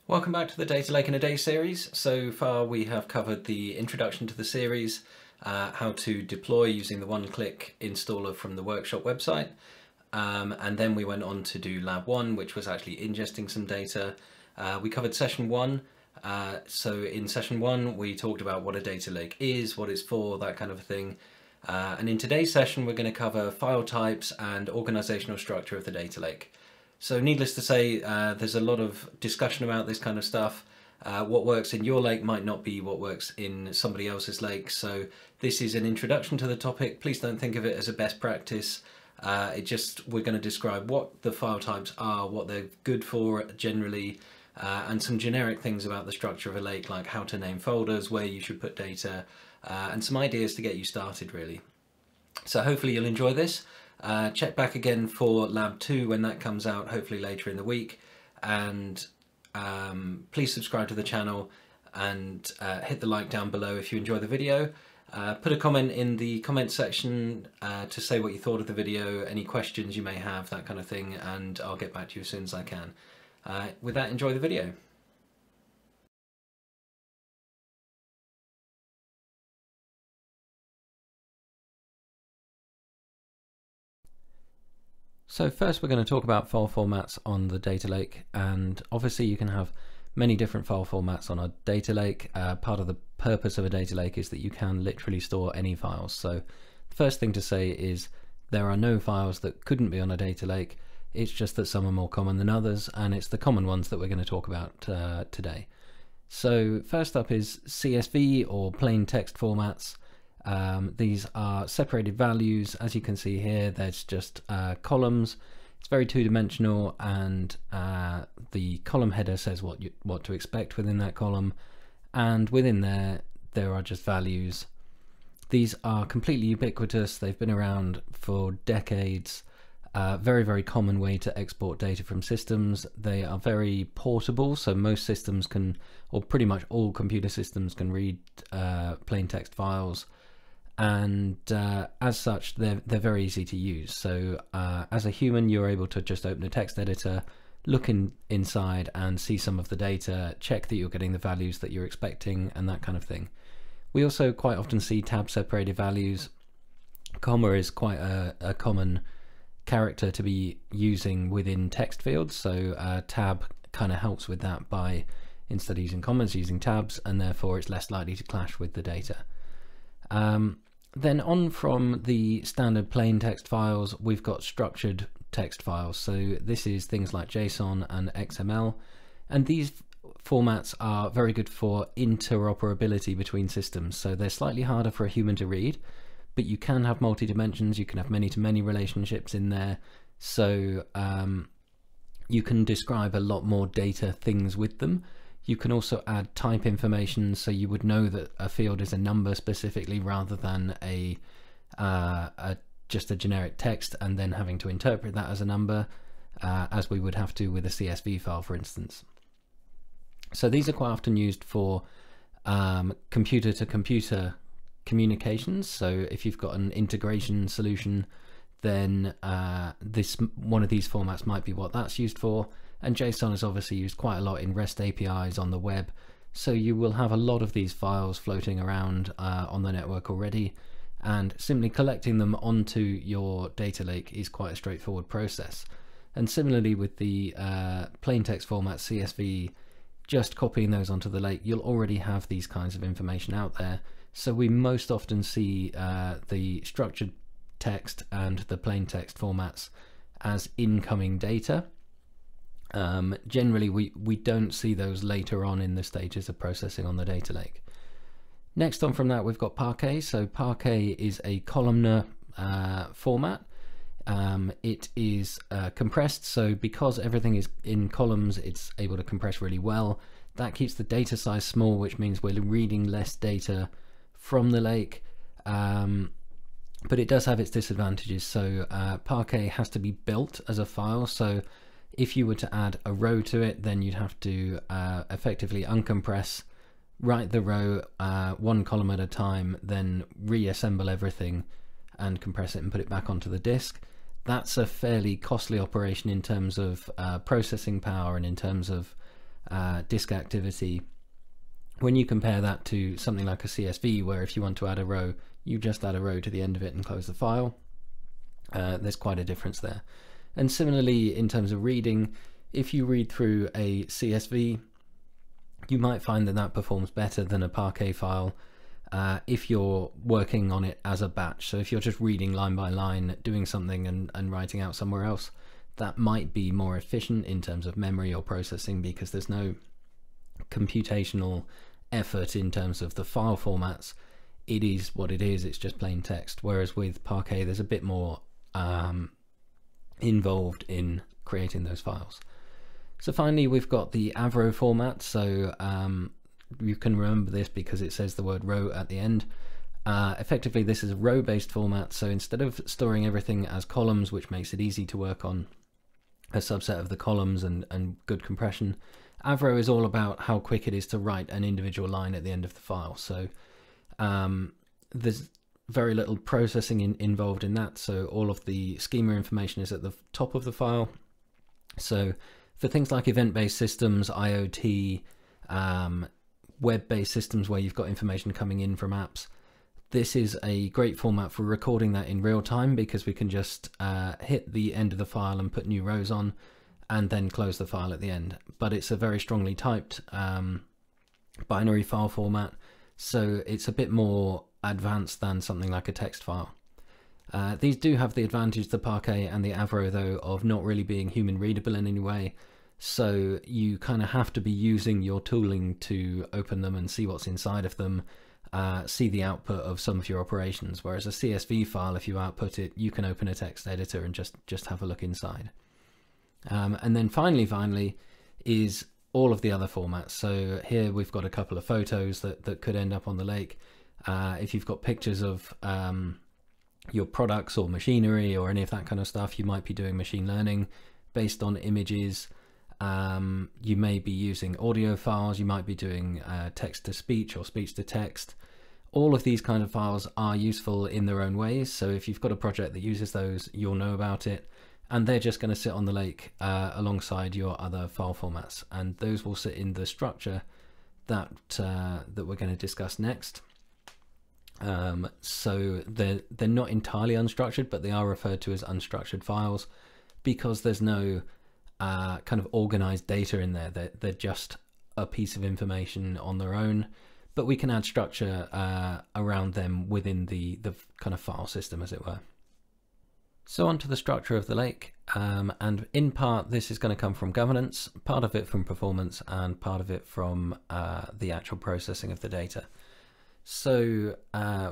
Welcome back to the Data Lake in a Day series. So far we have covered the introduction to the series, how to deploy using the one-click installer from the workshop website, and then we went on to do Lab 1, which was actually ingesting some data. We covered Session 1. So in Session 1 we talked about what a data lake is, what it's for, that kind of thing. And in today's session we're going to cover file types and organizational structure of the data lake. So needless to say, there's a lot of discussion about this kind of stuff. What works in your lake might not be what works in somebody else's lake. So this is an introduction to the topic. Please don't think of it as a best practice. We're going to describe what the file types are, what they're good for generally, and some generic things about the structure of a lake, like how to name folders, where you should put data, and some ideas to get you started really. So hopefully you'll enjoy this. Check back again for Lab 2 when that comes out, hopefully later in the week, and please subscribe to the channel and hit the like down below if you enjoy the video. Put a comment in the comment section to say what you thought of the video, any questions you may have, that kind of thing, and I'll get back to you as soon as I can. With that, enjoy the video. So first we're going to talk about file formats on the data lake, and obviously you can have many different file formats on a data lake. Part of the purpose of a data lake is that you can literally store any files. So the first thing to say is there are no files that couldn't be on a data lake. It's just that some are more common than others, and it's the common ones that we're going to talk about today. So first up is CSV, or plain text formats. These are separated values. As you can see here, there's just columns. It's very two-dimensional, and the column header says what to expect within that column, and within there are just values. These are completely ubiquitous. They've been around for decades. Very, very common way to export data from systems. They are very portable, so most systems can, or pretty much all computer systems can read plain text files. And as such, they're very easy to use. So as a human, you're able to just open a text editor, look inside and see some of the data, check that you're getting the values that you're expecting, and that kind of thing. We also quite often see tab separated values. Comma is quite a common character to be using within text fields. So tab kind of helps with that by, instead of using commas, using tabs, and therefore it's less likely to clash with the data. Then on from the standard plain text files, we've got structured text files. So this is things like JSON and XML, and these formats are very good for interoperability between systems. So they're slightly harder for a human to read, but you can have multi-dimensions, you can have many-to-many relationships in there. So you can describe a lot more data things with them. You can also add type information, so you would know that a field is a number specifically rather than just a generic text and then having to interpret that as a number, as we would have to with a CSV file, for instance. So these are quite often used for computer-to-computer communications. So if you've got an integration solution, then one of these formats might be what that's used for. And JSON is obviously used quite a lot in REST APIs on the web, so you will have a lot of these files floating around on the network already, and simply collecting them onto your data lake is quite a straightforward process. And similarly with the plain text format CSV, just copying those onto the lake, you'll already have these kinds of information out there. So we most often see the structured text and the plain text formats as incoming data. Generally we don't see those later on in the stages of processing on the data lake. Next on from that, we've got parquet. So parquet is a columnar format. It is compressed, so because everything is in columns, it's able to compress really well. That keeps the data size small, which means we're reading less data from the lake, but it does have its disadvantages. So parquet has to be built as a file, so if you were to add a row to it, then you'd have to effectively uncompress, write the row one column at a time, then reassemble everything and compress it and put it back onto the disk. That's a fairly costly operation in terms of processing power and in terms of disk activity. When you compare that to something like a CSV, where if you want to add a row, you just add a row to the end of it and close the file, there's quite a difference there. And similarly, in terms of reading, if you read through a CSV, you might find that that performs better than a parquet file if you're working on it as a batch. So if you're just reading line by line, doing something and writing out somewhere else, that might be more efficient in terms of memory or processing, because there's no computational effort in terms of the file formats. It is what it is, it's just plain text. Whereas with Parquet, there's a bit more involved in creating those files. So finally, we've got the AVRO format. So you can remember this because it says the word row at the end. Effectively, this is a row-based format. So instead of storing everything as columns, which makes it easy to work on a subset of the columns and good compression, AVRO is all about how quick it is to write an individual line at the end of the file. So there's very little processing involved in that. So all of the schema information is at the top of the file. So for things like event-based systems, IoT, web-based systems where you've got information coming in from apps, this is a great format for recording that in real time, because we can just hit the end of the file and put new rows on and then close the file at the end. But it's a very strongly typed binary file format, so it's a bit more advanced than something like a text file. These do have the advantage, the Parquet and the AVRO though, of not really being human readable in any way. So you kind of have to be using your tooling to open them and see what's inside of them, see the output of some of your operations. Whereas a CSV file, if you output it, you can open a text editor and just have a look inside. And then finally is all of the other formats. So here we've got a couple of photos that could end up on the lake. If you've got pictures of your products or machinery or any of that kind of stuff, you might be doing machine learning based on images. You may be using audio files, you might be doing text to speech or speech to text. All of these kind of files are useful in their own ways. So if you've got a project that uses those, you'll know about it. And they're just going to sit on the lake alongside your other file formats, and those will sit in the structure that we're going to discuss next. So they're not entirely unstructured, but they are referred to as unstructured files because there's no kind of organized data in there. They're just a piece of information on their own, but we can add structure around them within the kind of file system, as it were. So on to the structure of the lake, and in part this is going to come from governance, part of it from performance, and part of it from the actual processing of the data. So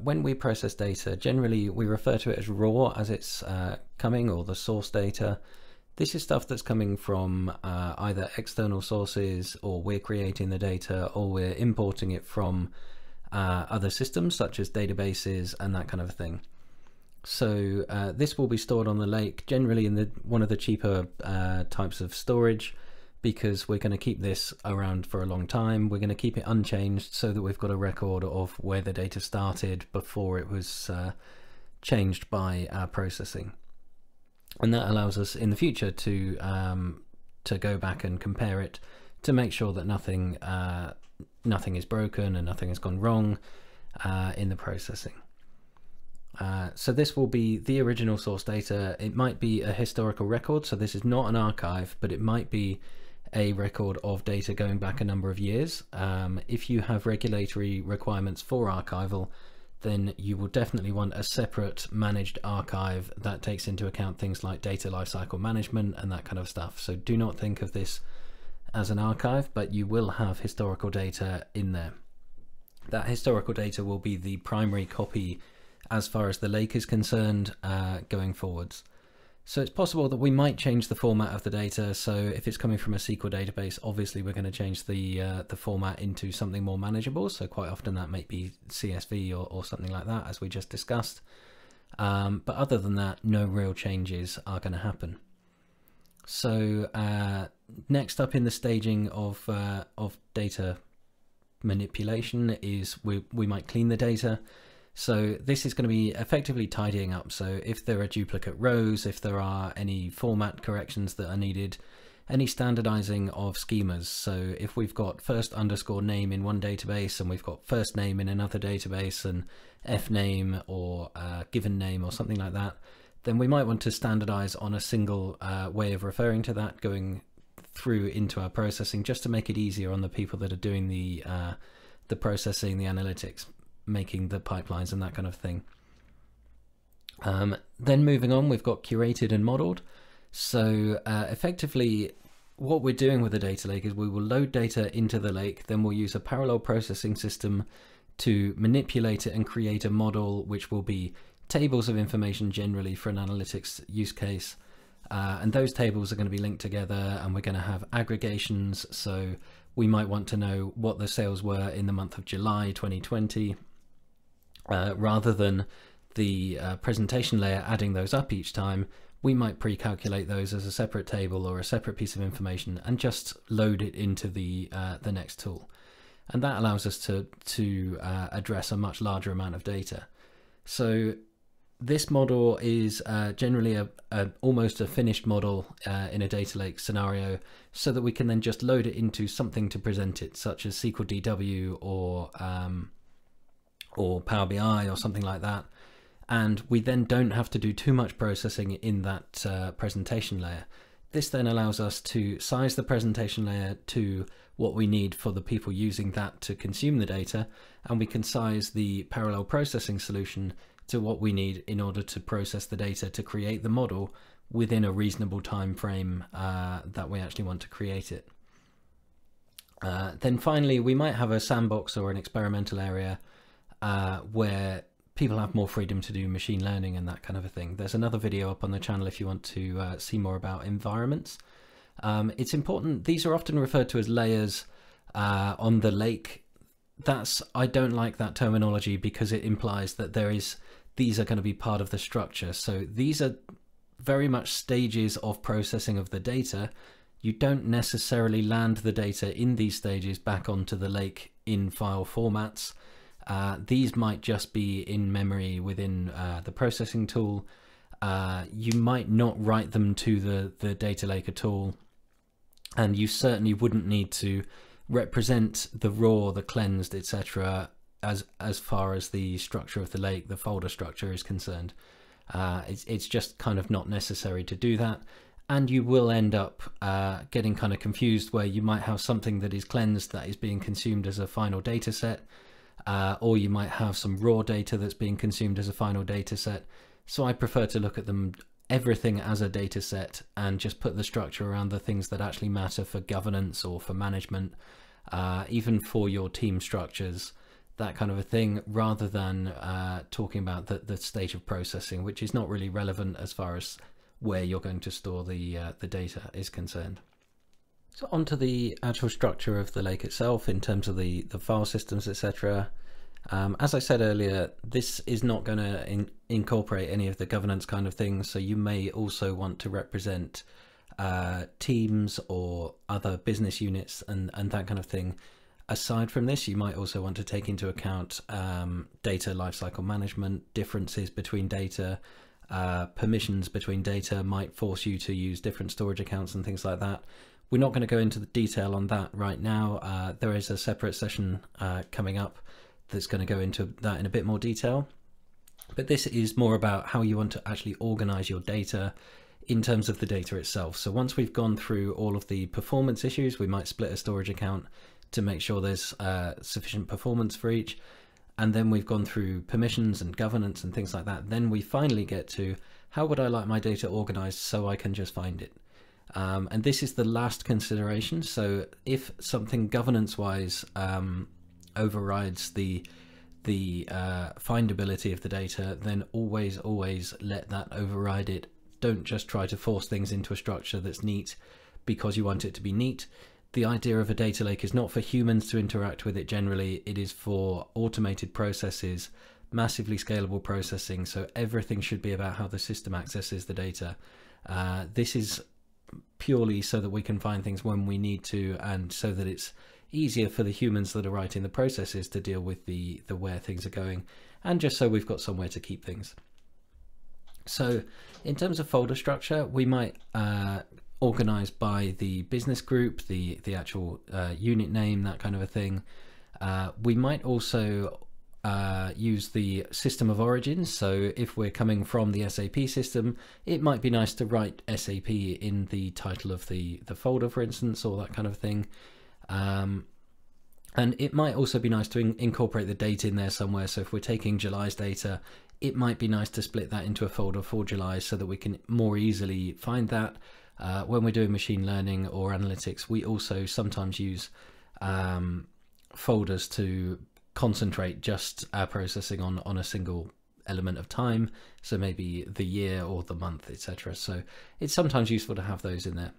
when we process data, generally we refer to it as raw as it's coming, or the source data. This is stuff that's coming from either external sources, or we're creating the data, or we're importing it from other systems such as databases and that kind of thing. So this will be stored on the lake, generally in one of the cheaper types of storage, because we're going to keep this around for a long time. We're going to keep it unchanged so that we've got a record of where the data started before it was changed by our processing. And that allows us in the future to go back and compare it to make sure that nothing is broken and nothing has gone wrong in the processing. So this will be the original source data. It might be a historical record, so this is not an archive, but it might be a record of data going back a number of years. If you have regulatory requirements for archival, then you will definitely want a separate managed archive that takes into account things like data lifecycle management and that kind of stuff. So do not think of this as an archive, but you will have historical data in there. That historical data will be the primary copy as far as the lake is concerned going forwards. So it's possible that we might change the format of the data. So if it's coming from a SQL database, obviously we're going to change the format into something more manageable. So quite often that might be CSV or something like that, as we just discussed. But other than that, no real changes are going to happen. So next up in the staging of data manipulation is we might clean the data. So this is going to be effectively tidying up. So if there are duplicate rows, if there are any format corrections that are needed, any standardizing of schemas. So if we've got first underscore name in one database and we've got first name in another database and f name or given name or something like that, then we might want to standardize on a single way of referring to that going through into our processing, just to make it easier on the people that are doing the processing, the analytics, making the pipelines and that kind of thing. Then moving on, we've got curated and modeled. So effectively what we're doing with the data lake is we will load data into the lake, then we'll use a parallel processing system to manipulate it and create a model which will be tables of information generally for an analytics use case. And those tables are going to be linked together, and we're going to have aggregations. So we might want to know what the sales were in the month of July 2020, rather than the presentation layer adding those up each time. We might pre-calculate those as a separate table or a separate piece of information and just load it into the next tool. And that allows us to address a much larger amount of data. So this model is generally almost a finished model in a data lake scenario, so that we can then just load it into something to present it, such as SQL DW or Power BI or something like that. And we then don't have to do too much processing in that presentation layer. This then allows us to size the presentation layer to what we need for the people using that to consume the data, and we can size the parallel processing solution to what we need in order to process the data to create the model within a reasonable time frame that we actually want to create it. Then finally, we might have a sandbox or an experimental area where people have more freedom to do machine learning and that kind of a thing. There's another video up on the channel if you want to see more about environments. It's important, these are often referred to as layers on the lake. I don't like that terminology because it implies that these are going to be part of the structure. So these are very much stages of processing of the data. You don't necessarily land the data in these stages back onto the lake in file formats. These might just be in memory within the processing tool. You might not write them to the data lake at all, and you certainly wouldn't need to represent the raw, the cleansed, etc. as far as the structure of the lake, the folder structure is concerned. It's just kind of not necessary to do that, and you will end up getting kind of confused where you might have something that is cleansed that is being consumed as a final data set. Or you might have some raw data that's being consumed as a final data set. So I prefer to look at them, everything as a data set, and just put the structure around the things that actually matter for governance or for management, even for your team structures, that kind of a thing, rather than talking about the stage of processing, which is not really relevant as far as where you're going to store the data is concerned. So onto the actual structure of the lake itself in terms of the file systems, etc. As I said earlier, this is not going to incorporate any of the governance kind of things. So you may also want to represent teams or other business units and that kind of thing. Aside from this, you might also want to take into account data lifecycle management, differences between data, permissions between data might force you to use different storage accounts and things like that. We're not going to go into the detail on that right now. There is a separate session coming up that's going to go into that in a bit more detail. But this is more about how you want to actually organize your data in terms of the data itself. So once we've gone through all of the performance issues, we might split a storage account to make sure there's sufficient performance for each. And then we've gone through permissions and governance and things like that. Then we finally get to how would I like my data organized so I can just find it. And this is the last consideration. So if something governance-wise overrides the findability of the data, then always let that override it. Don't just try to force things into a structure that's neat because you want it to be neat. The idea of a data lake is not for humans to interact with it generally. It is for automated processes, massively scalable processing. So everything should be about how the system accesses the data. This is purely so that we can find things when we need to, and so that it's easier for the humans that are writing the processes to deal with the where things are going, and just so we've got somewhere to keep things. So in terms of folder structure, we might organized by the business group, the actual unit name, that kind of a thing. We might also use the system of origin. So if we're coming from the SAP system, it might be nice to write SAP in the title of the folder, for instance, or that kind of thing. And it might also be nice to incorporate the date in there somewhere. So if we're taking July's data, it might be nice to split that into a folder for July so that we can more easily find that. When we're doing machine learning or analytics, we also sometimes use folders to concentrate just our processing on a single element of time, so maybe the year or the month, etc. So it's sometimes useful to have those in there.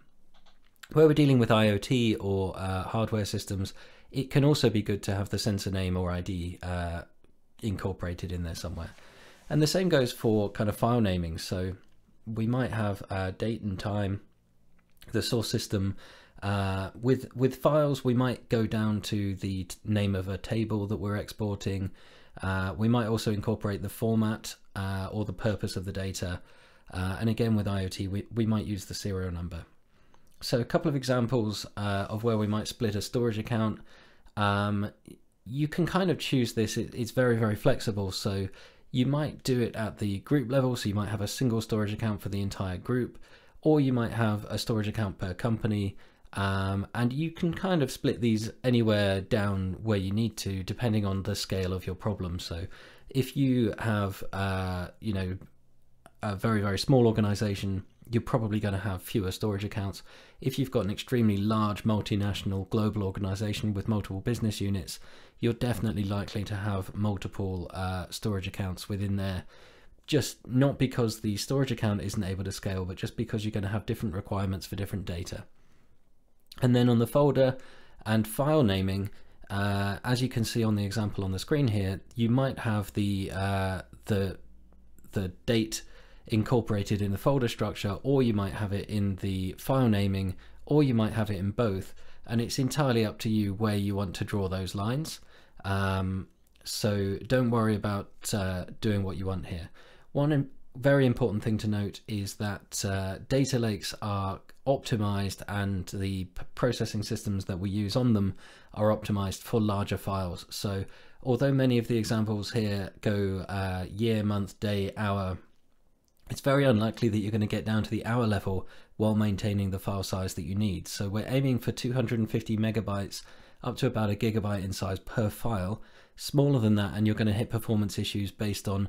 Where we're dealing with IoT or hardware systems, it can also be good to have the sensor name or ID incorporated in there somewhere. And the same goes for kind of file naming. So we might have date and time, the source system. With files, we might go down to the name of a table that we're exporting. We might also incorporate the format or the purpose of the data. And again, with IoT, we might use the serial number. So a couple of examples of where we might split a storage account. You can kind of choose this. It's very, very flexible. So you might do it at the group level. So you might have a single storage account for the entire group, or you might have a storage account per company. And you can kind of split these anywhere down where you need to, depending on the scale of your problem. So if you have, you know, a very, very small organization, you're probably going to have fewer storage accounts. If you've got an extremely large multinational global organization with multiple business units, you're definitely likely to have multiple storage accounts within there. Just not because the storage account isn't able to scale, but just because you're going to have different requirements for different data. And then on the folder and file naming, as you can see on the example on the screen here, you might have the date incorporated in the folder structure, or you might have it in the file naming, or you might have it in both. And it's entirely up to you where you want to draw those lines. So don't worry about doing what you want here. One very important thing to note is that data lakes are optimized, and the processing systems that we use on them are optimized for larger files. So although many of the examples here go year, month, day, hour, it's very unlikely that you're going to get down to the hour level while maintaining the file size that you need. So we're aiming for 250 megabytes up to about a gigabyte in size per file. Smaller than that and you're going to hit performance issues based on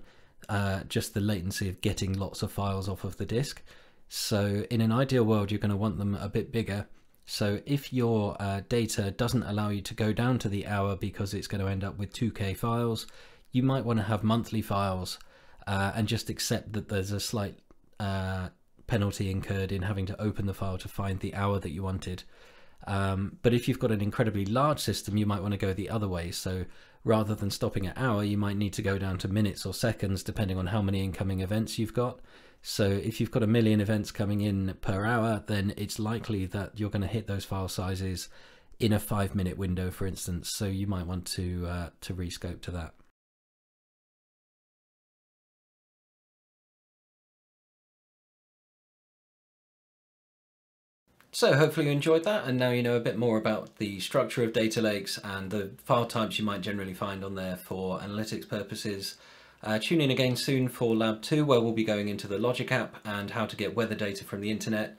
just the latency of getting lots of files off of the disk. So in an ideal world, you're going to want them a bit bigger. So if your data doesn't allow you to go down to the hour because it's going to end up with 2K files, you might want to have monthly files and just accept that there's a slight penalty incurred in having to open the file to find the hour that you wanted. But if you've got an incredibly large system, you might want to go the other way. So rather than stopping at hour, you might need to go down to minutes or seconds, depending on how many incoming events you've got. So if you've got 1 million events coming in per hour, then it's likely that you're going to hit those file sizes in a 5-minute window, for instance. So you might want to rescope to that. So hopefully you enjoyed that, and now you know a bit more about the structure of data lakes and the file types you might generally find on there for analytics purposes. Tune in again soon for Lab 2, where we'll be going into the Logic app and how to get weather data from the internet.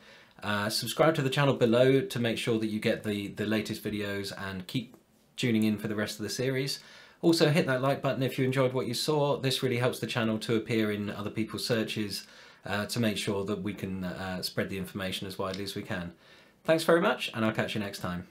Subscribe to the channel below to make sure that you get the latest videos, and keep tuning in for the rest of the series. Also hit that like button if you enjoyed what you saw. This really helps the channel to appear in other people's searches to make sure that we can spread the information as widely as we can. Thanks very much, and I'll catch you next time.